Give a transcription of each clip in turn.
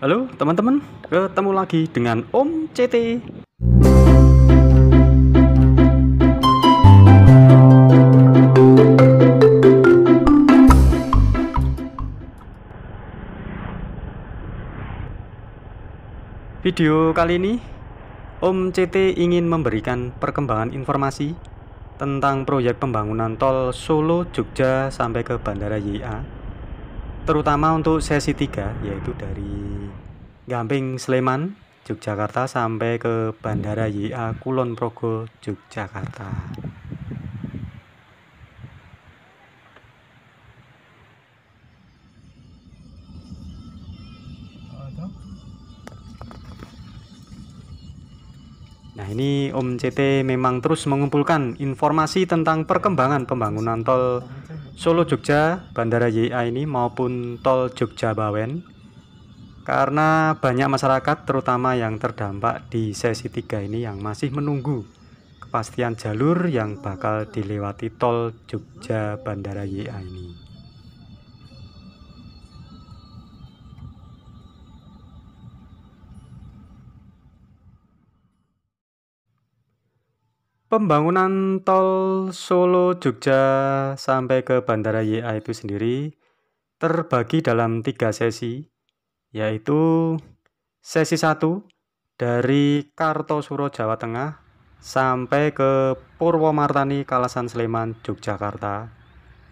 Halo teman-teman, ketemu lagi dengan Om CT. Video kali ini Om CT ingin memberikan perkembangan informasi tentang proyek pembangunan tol Solo Jogja sampai ke Bandara YIA, terutama untuk sesi 3, yaitu dari Gamping Sleman Yogyakarta sampai ke Bandara YIA Kulon Progo Yogyakarta. Nah, ini Om CT memang terus mengumpulkan informasi tentang perkembangan pembangunan tol Solo Jogja Bandara YIA ini maupun tol Jogja Bawen, karena banyak masyarakat terutama yang terdampak di sesi 3 ini yang masih menunggu kepastian jalur yang bakal dilewati tol Jogja Bandara YIA ini. Pembangunan tol Solo Jogja sampai ke Bandara YIA itu sendiri terbagi dalam 3 sesi, yaitu sesi 1 dari Kartosuro Jawa Tengah sampai ke Purwomartani Kalasan Sleman Yogyakarta,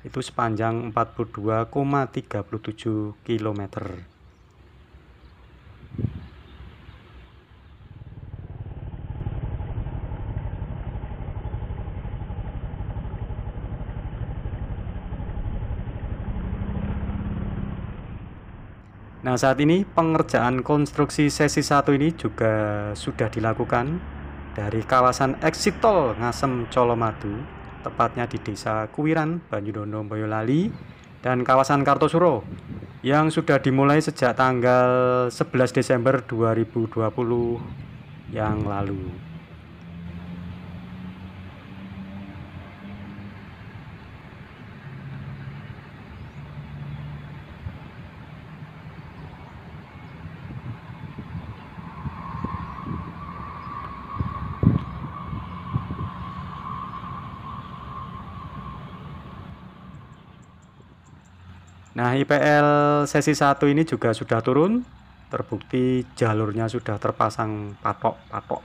itu sepanjang 42,37 km. Nah, saat ini pengerjaan konstruksi sesi 1 ini juga sudah dilakukan dari kawasan exit tol Ngasem Colomadu, tepatnya di Desa Kuwiran, Banyudono, Boyolali, dan kawasan Kartosuro, yang sudah dimulai sejak tanggal 11 Desember 2020 yang lalu. Nah, IPL sesi 1 ini juga sudah turun, terbukti jalurnya sudah terpasang patok-patok.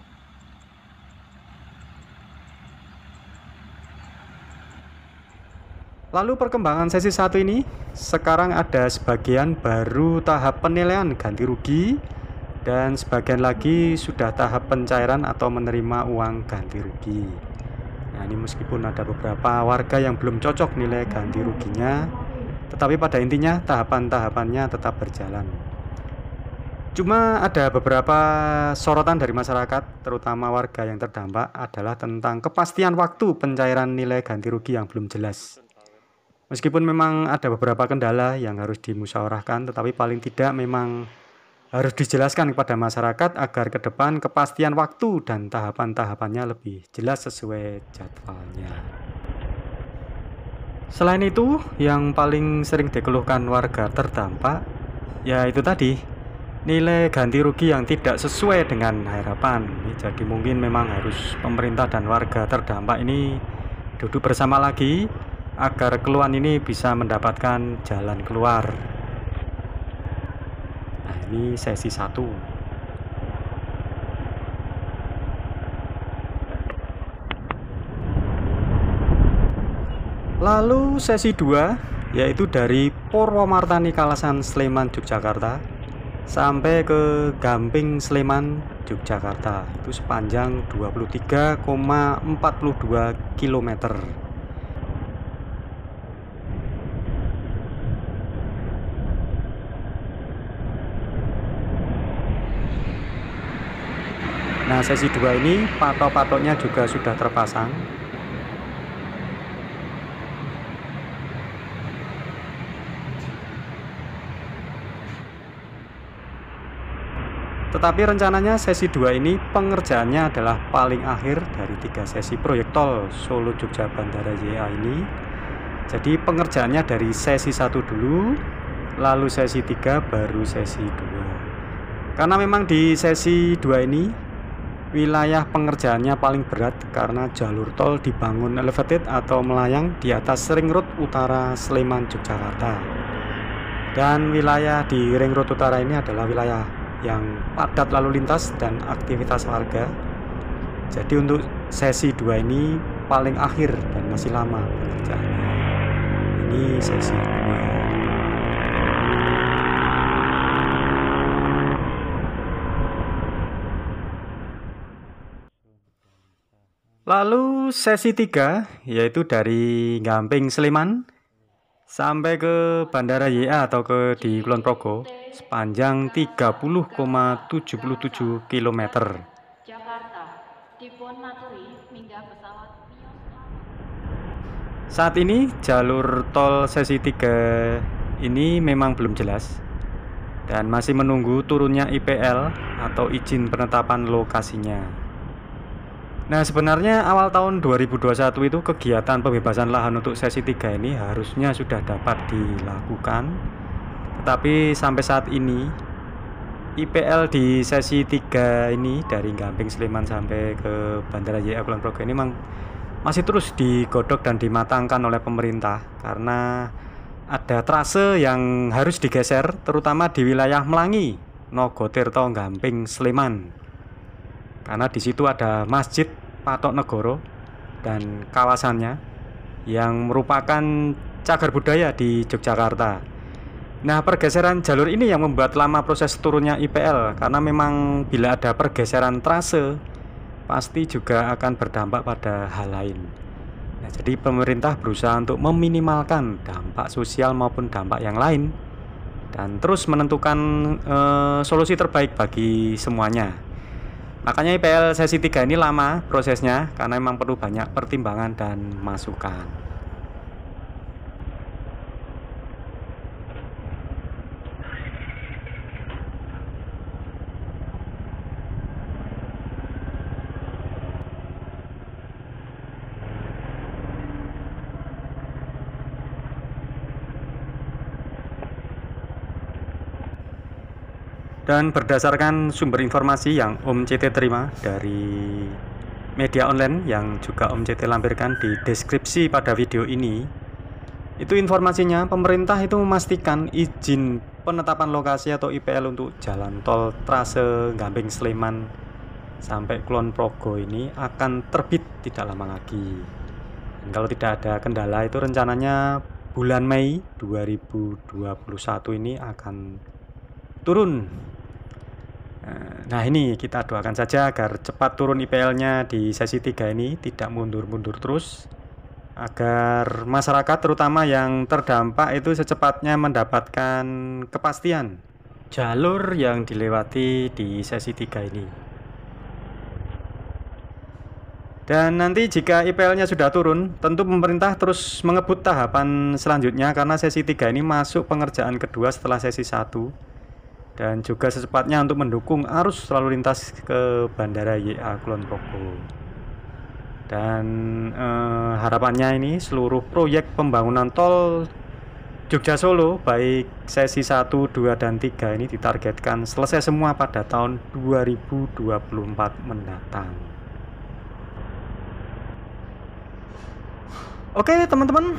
Lalu perkembangan sesi 1 ini, sekarang ada sebagian baru tahap penilaian ganti rugi, dan sebagian lagi sudah tahap pencairan atau menerima uang ganti rugi. Nah, ini meskipun ada beberapa warga yang belum cocok nilai ganti ruginya, tetapi pada intinya tahapan-tahapannya tetap berjalan. Cuma ada beberapa sorotan dari masyarakat, terutama warga yang terdampak, adalah tentang kepastian waktu pencairan nilai ganti rugi yang belum jelas. Meskipun memang ada beberapa kendala yang harus dimusyawarahkan, tetapi paling tidak memang harus dijelaskan kepada masyarakat agar ke depan kepastian waktu dan tahapan-tahapannya lebih jelas sesuai jadwalnya. Selain itu, yang paling sering dikeluhkan warga terdampak, yaitu tadi nilai ganti rugi yang tidak sesuai dengan harapan. Jadi mungkin memang harus pemerintah dan warga terdampak ini duduk bersama lagi agar keluhan ini bisa mendapatkan jalan keluar. Nah, ini sesi 1. Lalu sesi 2, yaitu dari Purwomartani Kalasan Sleman Yogyakarta sampai ke Gamping Sleman Yogyakarta, itu sepanjang 23,42 km. Nah, sesi 2 ini patok-patoknya juga sudah terpasang. Tetapi rencananya sesi 2 ini pengerjaannya adalah paling akhir dari 3 sesi proyek tol Solo Jogja Bandara YIA ini. Jadi pengerjaannya dari sesi 1 dulu, lalu sesi 3, baru sesi 2. Karena memang di sesi 2 ini wilayah pengerjaannya paling berat karena jalur tol dibangun elevated atau melayang di atas ring road utara Sleman Yogyakarta. Dan wilayah di ring road utara ini adalah wilayah yang padat lalu lintas dan aktivitas warga. Jadi untuk sesi 2 ini paling akhir dan masih lama pengerjaannya. Ini sesi 2. Lalu sesi 3 yaitu dari Gamping Sleman sampai ke Bandara YA atau ke di Kulon Progo sepanjang 30,77 km. Saat ini jalur tol sesi 3 ini memang belum jelas dan masih menunggu turunnya IPL atau izin penetapan lokasinya. Nah, sebenarnya awal tahun 2021 itu kegiatan pembebasan lahan untuk sesi 3 ini harusnya sudah dapat dilakukan. Tetapi sampai saat ini IPL di sesi 3 ini dari Gamping Sleman sampai ke Bandara YA Kulon Progo ini memang masih terus digodok dan dimatangkan oleh pemerintah karena ada trase yang harus digeser terutama di wilayah Melangi, Nogotirto, Gamping Sleman. Karena di situ ada Masjid Patok Negoro dan kawasannya yang merupakan cagar budaya di Yogyakarta. Nah, pergeseran jalur ini yang membuat lama proses turunnya IPL karena memang bila ada pergeseran trase pasti juga akan berdampak pada hal lain. Nah, jadi pemerintah berusaha untuk meminimalkan dampak sosial maupun dampak yang lain dan terus menentukan solusi terbaik bagi semuanya. Makanya IPL sesi 3 ini lama prosesnya karena memang perlu banyak pertimbangan dan masukan. Dan berdasarkan sumber informasi yang Om CT terima dari media online yang juga Om CT lampirkan di deskripsi pada video ini, itu informasinya pemerintah itu memastikan izin penetapan lokasi atau IPL untuk jalan tol trase Gamping Sleman sampai Kulon Progo ini akan terbit tidak lama lagi. Dan kalau tidak ada kendala itu rencananya bulan Mei 2021 ini akan turun. Nah, ini kita doakan saja agar cepat turun IPL-nya di sesi 3 ini, tidak mundur-mundur terus, agar masyarakat terutama yang terdampak itu secepatnya mendapatkan kepastian jalur yang dilewati di sesi 3 ini. Dan nanti jika IPL-nya sudah turun, tentu pemerintah terus mengebut tahapan selanjutnya karena sesi 3 ini masuk pengerjaan kedua setelah sesi 1. Dan juga secepatnya untuk mendukung arus lalu lintas ke Bandara YA Kulon Progo. Dan harapannya ini seluruh proyek pembangunan tol Jogja Solo baik sesi 1, 2, dan 3 ini ditargetkan selesai semua pada tahun 2024 mendatang. Oke teman-teman,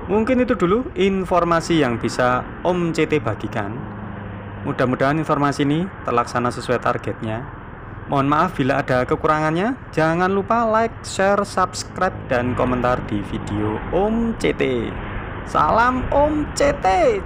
mungkin itu dulu informasi yang bisa Om CT bagikan. Mudah-mudahan informasi ini terlaksana sesuai targetnya. Mohon maaf bila ada kekurangannya. Jangan lupa like, share, subscribe, dan komentar di video Om CT. Salam Om CT.